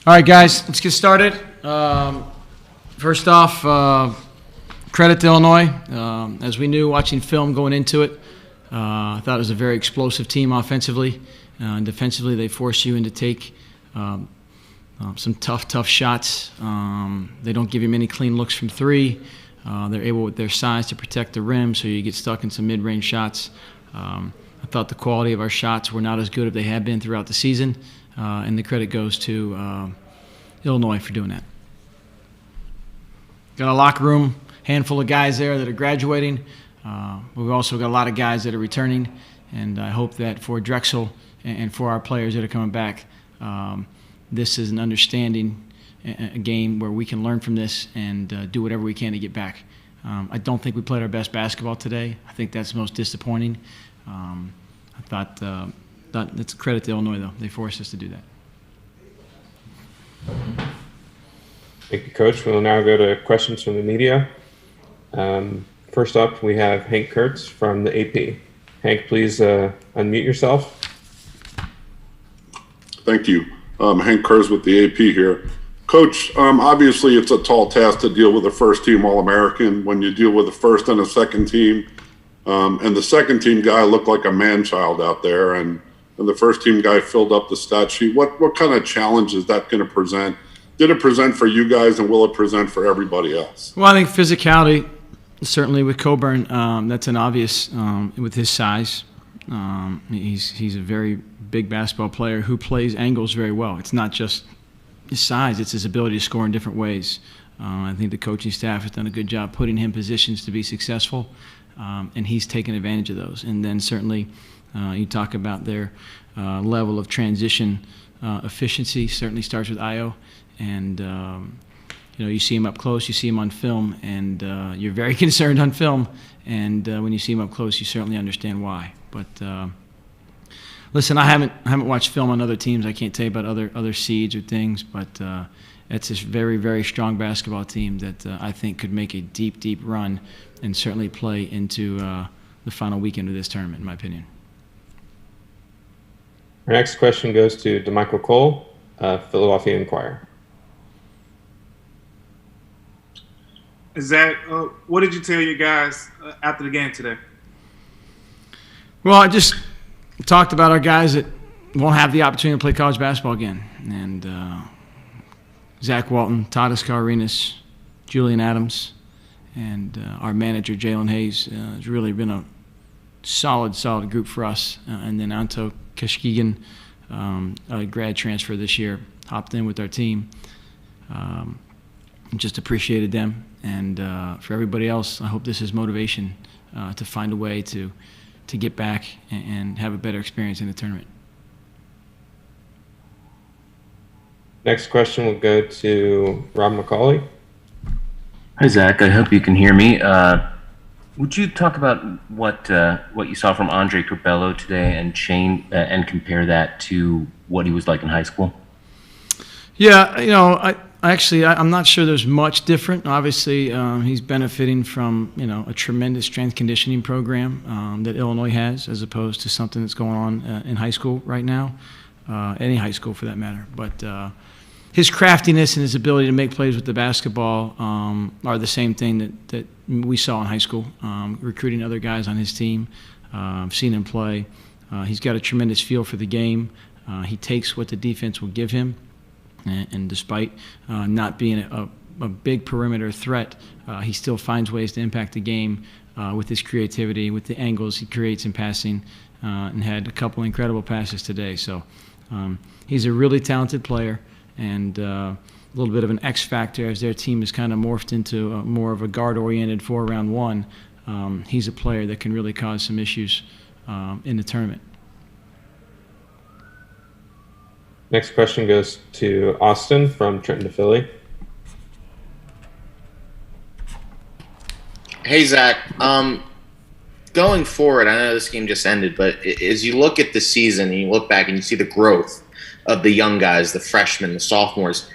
All right, guys, let's get started. First off, credit to Illinois. As we knew watching film going into it, I thought it was a very explosive team offensively. And defensively, they force you into take some tough shots. They don't give you many clean looks from three. They're able with their size to protect the rim, so you get stuck in some mid-range shots. I thought the quality of our shots were not as good as they had been throughout the season, and the credit goes to Illinois for doing that. Got a locker room, handful of guys there that are graduating. We've also got a lot of guys that are returning, and I hope that for Drexel and for our players that are coming back, this is an understanding, a game where we can learn from this and do whatever we can to get back. I don't think we played our best basketball today. I think that's most disappointing. I thought it's a credit to Illinois, though. They forced us to do that. Thank you, Coach. We'll now go to questions from the media. First up, we have Hank Kurtz from the AP. Hank, please unmute yourself. Thank you. Hank Kurtz with the AP here. Coach, obviously it's a tall task to deal with a first-team All-American when you deal with a first and a second team. And the second team guy looked like a man-child out there, and the first team guy filled up the stat sheet. What kind of challenge is that going to present? Did it present for you guys, and will it present for everybody else? Well, I think physicality, certainly with Coburn, that's an obvious with his size. He's a very big basketball player who plays angles very well. It's not just his size, it's his ability to score in different ways. I think the coaching staff has done a good job putting him in positions to be successful, and he's taken advantage of those. And then certainly you talk about their level of transition efficiency certainly starts with Io. And you see him up close, you see him on film, and you're very concerned on film. And when you see him up close, you certainly understand why. But listen, I haven't watched film on other teams. I can't tell you about other seeds or things, but it's a very, very strong basketball team that I think could make a deep run and certainly play into the final weekend of this tournament, in my opinion. Our next question goes to DeMichael Cole, Philadelphia Inquirer. Zach, what did you tell your guys after the game today? Well, I just talked about our guys that won't have the opportunity to play college basketball again. And Zach Walton, Todd Escarinas, Julian Adams, and our manager, Jalen Hayes, has really been a solid group for us. And then Anto Kashkegan, a grad transfer this year, hopped in with our team. Just appreciated them. And for everybody else, I hope this is motivation to find a way to get back and have a better experience in the tournament. Next question will go to Rob McCauley. Hi, Zach. I hope you can hear me. Would you talk about what you saw from Andre Curbelo today and compare that to what he was like in high school? Yeah, I'm not sure there's much different. Obviously, he's benefiting from a tremendous strength conditioning program that Illinois has, as opposed to something that's going on in high school right now, any high school for that matter. But his craftiness and his ability to make plays with the basketball are the same thing that we saw in high school. Recruiting other guys on his team, seen him play. He's got a tremendous feel for the game. He takes what the defense will give him. And despite not being a big perimeter threat, he still finds ways to impact the game with his creativity, with the angles he creates in passing, and had a couple incredible passes today. So he's a really talented player and a little bit of an X factor as their team has kind of morphed into more of a guard-oriented 4-round one. He's a player that can really cause some issues in the tournament. Next question goes to Austin from Trenton to Philly. Hey, Zach. Going forward, I know this game just ended, but as you look at the season and you look back and you see the growth of the young guys, the freshmen, the sophomores,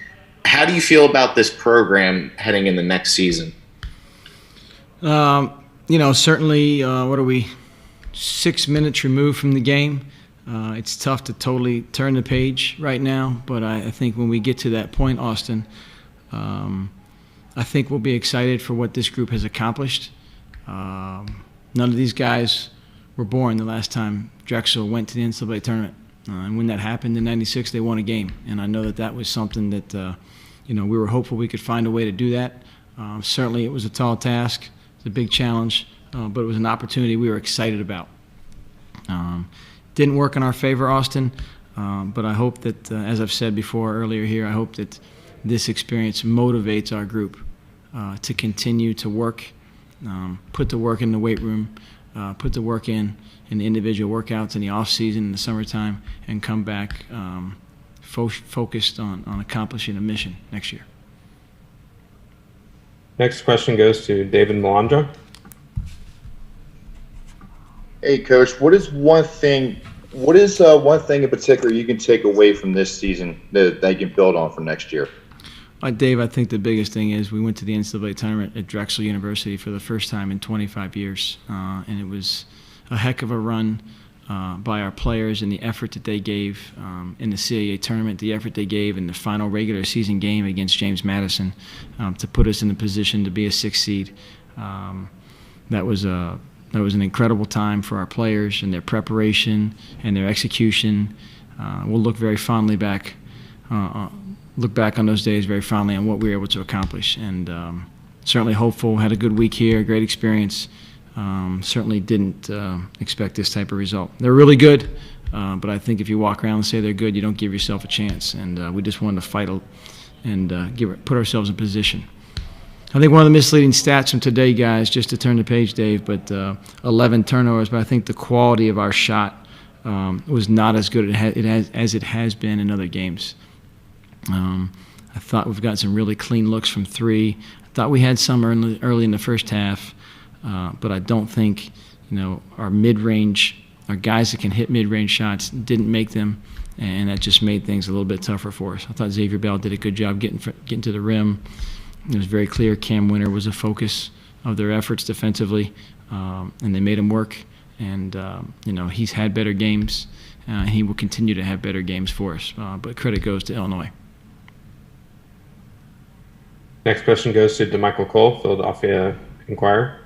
how do you feel about this program heading in the next season? Certainly, what are we, 6 minutes removed from the game? It's tough to totally turn the page right now, but I think when we get to that point, Austin, I think we'll be excited for what this group has accomplished. None of these guys were born the last time Drexel went to the NCAA tournament. And when that happened in '96, they won a game. And I know that was something that, we were hopeful we could find a way to do that. Certainly it was a tall task. It's a big challenge, but it was an opportunity we were excited about. Didn't work in our favor, Austin, but I hope that, as I've said before earlier here, I hope that this experience motivates our group to continue to work, put the work in the weight room, put the work in the individual workouts in the off season in the summertime, and come back focused on accomplishing a mission next year. Next question goes to David Melandra. Hey, Coach, what is one thing in particular you can take away from this season that you can build on for next year? Dave, I think the biggest thing is we went to the NCAA tournament at Drexel University for the first time in 25 years, and it was a heck of a run by our players and the effort that they gave in the CAA tournament, the effort they gave in the final regular season game against James Madison to put us in the position to be a 6th seed. That was an incredible time for our players and their preparation and their execution. We'll look very fondly back, look back on those days very fondly on what we were able to accomplish. And certainly hopeful, had a good week here, great experience. Certainly didn't expect this type of result. They're really good, but I think if you walk around and say they're good, you don't give yourself a chance. And we just wanted to fight and put ourselves in position. I think one of the misleading stats from today, guys, just to turn the page, Dave, but 11 turnovers, but I think the quality of our shot was not as good as it has been in other games. I thought we've got some really clean looks from 3. I thought we had some early in the first half, but I don't think, our mid-range, our guys that can hit mid-range shots didn't make them, and that just made things a little bit tougher for us. I thought Xavier Bell did a good job getting to the rim. It was very clear Cam Winter was a focus of their efforts defensively, and they made him work. And, he's had better games, and he will continue to have better games for us. But credit goes to Illinois. Next question goes to DeMichael Cole, Philadelphia Inquirer.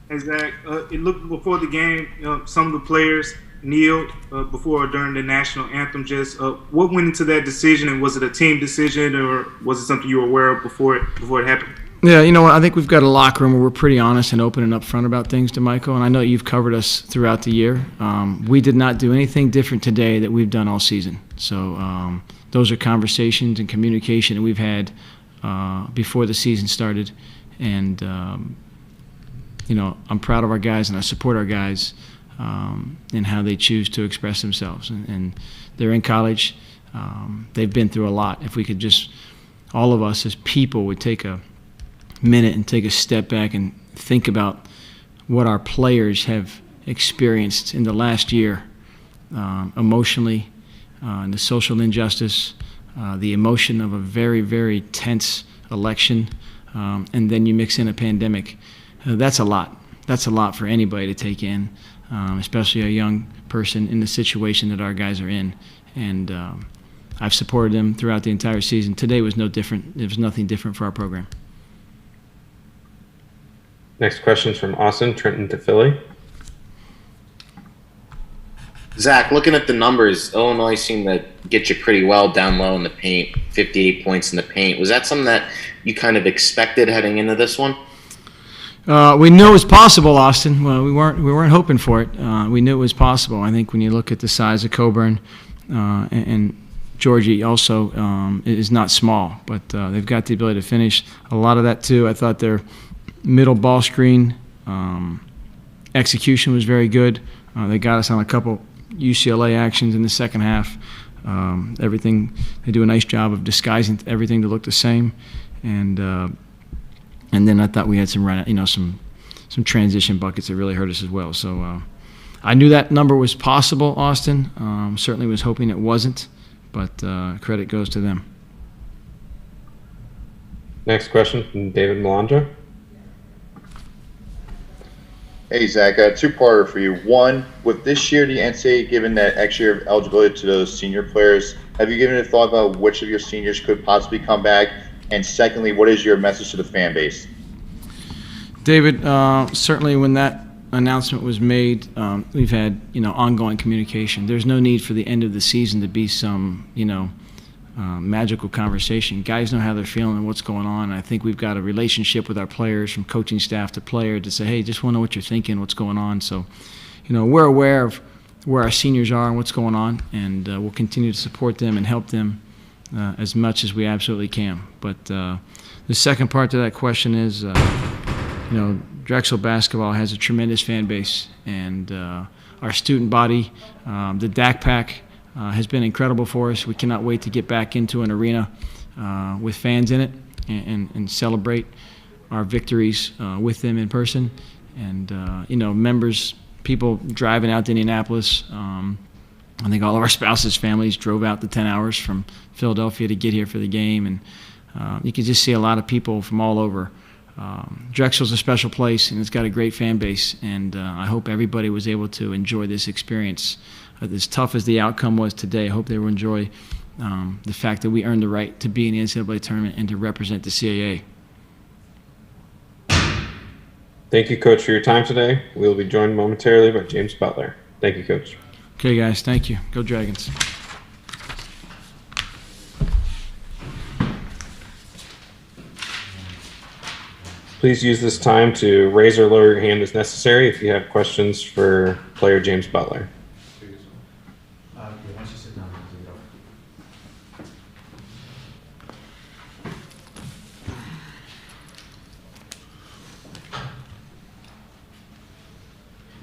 Hey, Zach, it looked before the game, some of the players kneeled before or during the national anthem. Just what went into that decision, and was it a team decision, or was it something you were aware of before it happened? Yeah, I think we've got a locker room where we're pretty honest and open and upfront about things, DeMichael, and I know you've covered us throughout the year. We did not do anything different today that we've done all season. So those are conversations and communication that we've had before the season started, and I'm proud of our guys and I support our guys in how they choose to express themselves. And they're in college. They've been through a lot. If we could just, all of us as people, would take a minute and take a step back and think about what our players have experienced in the last year, emotionally, and the social injustice, the emotion of a very, very tense election, and then you mix in a pandemic. That's a lot. That's a lot for anybody to take in, especially a young person in the situation that our guys are in. And I've supported them throughout the entire season. Today was no different. There was nothing different for our program. Next question is from Austin, Trenton to Philly. Zach, looking at the numbers, Illinois seemed to get you pretty well down low in the paint, 58 points in the paint. Was that something that you kind of expected heading into this one? We knew it was possible, Austin. Well, we weren't hoping for it. We knew it was possible. I think when you look at the size of Coburn and Georgie also is not small, but they've got the ability to finish. A lot of that too. I thought their middle ball screen execution was very good. They got us on a couple UCLA actions in the second half. Everything, they do a nice job of disguising everything to look the same, and then I thought we had some transition buckets that really hurt us as well. So I knew that number was possible, Austin. Certainly was hoping it wasn't, but credit goes to them. Next question from David Melandra. Hey, Zach, a two-parter for you. One, with this year, the NCAA giving that extra year of eligibility to those senior players, have you given a thought about which of your seniors could possibly come back? And secondly, what is your message to the fan base? David, certainly when that announcement was made, we've had ongoing communication. There's no need for the end of the season to be some magical conversation. Guys know how they're feeling and what's going on. I think we've got a relationship with our players, from coaching staff to player, to say, hey, just want to know what you're thinking, what's going on. So, we're aware of where our seniors are and what's going on, and we'll continue to support them and help them as much as we absolutely can. But the second part to that question is, Drexel basketball has a tremendous fan base, and our student body, the DAC Pack, has been incredible for us. We cannot wait to get back into an arena with fans in it and celebrate our victories with them in person. And, members, people driving out to Indianapolis, I think all of our spouses' families drove out the 10 hours from Philadelphia to get here for the game. And you can just see a lot of people from all over. Drexel's a special place, and it's got a great fan base, and I hope everybody was able to enjoy this experience. As tough as the outcome was today, I hope they will enjoy the fact that we earned the right to be in the NCAA tournament and to represent the CAA. Thank you, Coach, for your time today. We will be joined momentarily by James Butler. Thank you, Coach. Okay, guys, thank you. Go Dragons. Please use this time to raise or lower your hand as necessary if you have questions for player James Butler.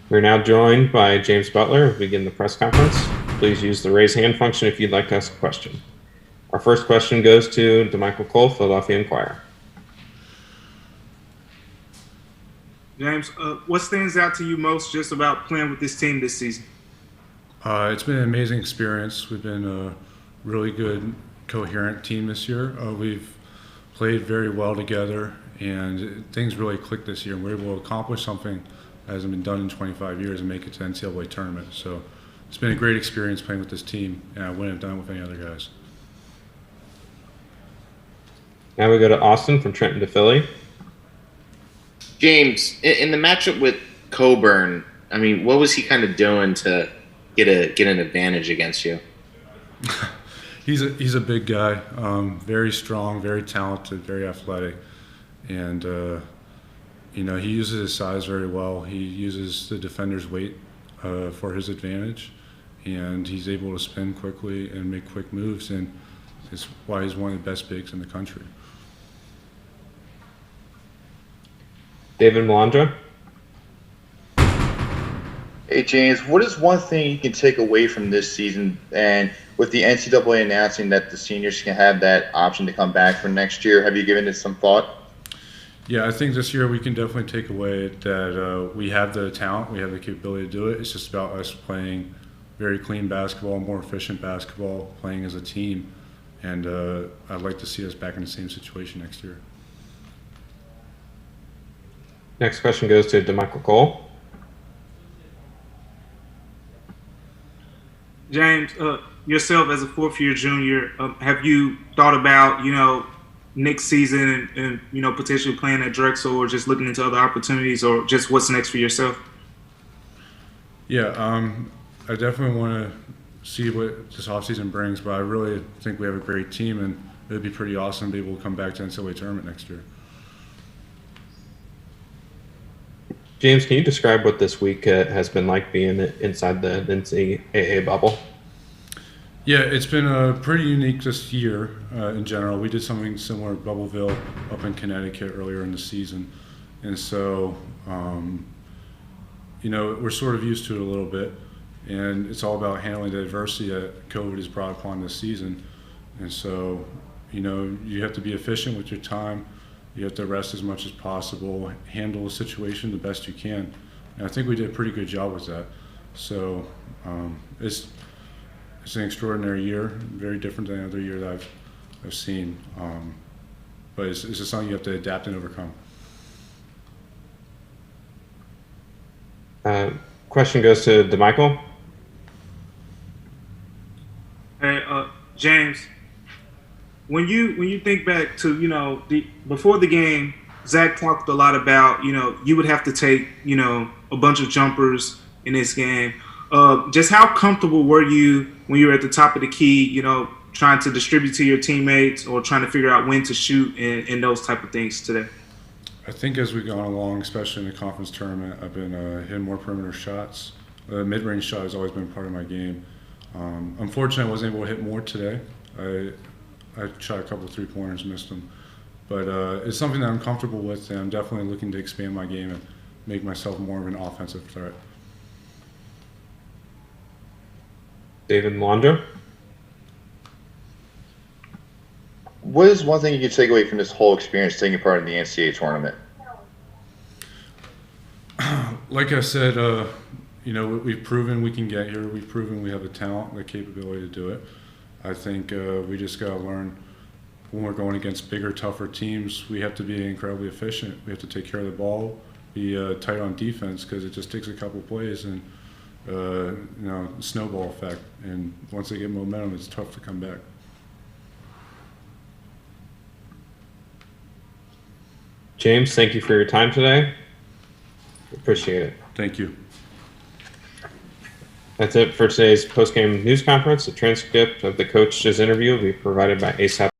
We're now joined by James Butler. We'll begin the press conference. Please use the raise hand function if you'd like to ask a question. Our first question goes to DeMichael Cole, Philadelphia Inquirer. James, what stands out to you most just about playing with this team this season? It's been an amazing experience. We've been a really good, coherent team this year. We've played very well together, and things really clicked this year. And we're able to accomplish something that hasn't been done in 25 years and make it to the NCAA tournament. So it's been a great experience playing with this team, and I wouldn't have done it with any other guys. Now we go to Austin from Trenton to Philly. James, in the matchup with Coburn, I mean, what was he kind of doing to get an advantage against you? He's a big guy, very strong, very talented, very athletic, and he uses his size very well. He uses the defender's weight for his advantage, and he's able to spin quickly and make quick moves, and it's why he's one of the best bigs in the country. David Melandra. Hey, James, what is one thing you can take away from this season? And with the NCAA announcing that the seniors can have that option to come back for next year, have you given it some thought? Yeah, I think this year we can definitely take away that we have the talent, we have the capability to do it. It's just about us playing very clean basketball, more efficient basketball, playing as a team. And I'd like to see us back in the same situation next year. Next question goes to DeMichael Cole. James, yourself as a fourth-year junior, have you thought about, next season and potentially playing at Drexel, or just looking into other opportunities, or just what's next for yourself? Yeah, I definitely want to see what this offseason brings, but I really think we have a great team, and it would be pretty awesome to be able to come back to NCAA tournament next year. James, can you describe what this week has been like being inside the NCAA bubble? Yeah, it's been pretty unique this year in general. We did something similar at Bubbleville up in Connecticut earlier in the season. And so, we're sort of used to it a little bit. And it's all about handling the adversity that COVID has brought upon this season. And so, you have to be efficient with your time. You have to rest as much as possible, handle the situation the best you can. And I think we did a pretty good job with that. So it's an extraordinary year, very different than any other year that I've seen. But it's just something you have to adapt and overcome. Question goes to DeMichael. Hey, James, when you think back to before the game, Zach talked a lot about you would have to take a bunch of jumpers in this game. Just how comfortable were you when you were at the top of the key, trying to distribute to your teammates or trying to figure out when to shoot and those type of things today? I think as we've gone along, especially in the conference tournament, I've been hitting more perimeter shots. The mid-range shot has always been part of my game. Unfortunately, I wasn't able to hit more today. I shot a couple of three-pointers, missed them. But it's something that I'm comfortable with, and I'm definitely looking to expand my game and make myself more of an offensive threat. David Landro. What is one thing you can take away from this whole experience taking part in the NCAA tournament? Like I said, we've proven we can get here. We've proven we have the talent and the capability to do it. I think we just got to learn when we're going against bigger, tougher teams, we have to be incredibly efficient. We have to take care of the ball, be tight on defense, because it just takes a couple plays and snowball effect. And once they get momentum, it's tough to come back. James, thank you for your time today. Appreciate it. Thank you. That's it for today's postgame news conference. The transcript of the coach's interview will be provided by ASAP.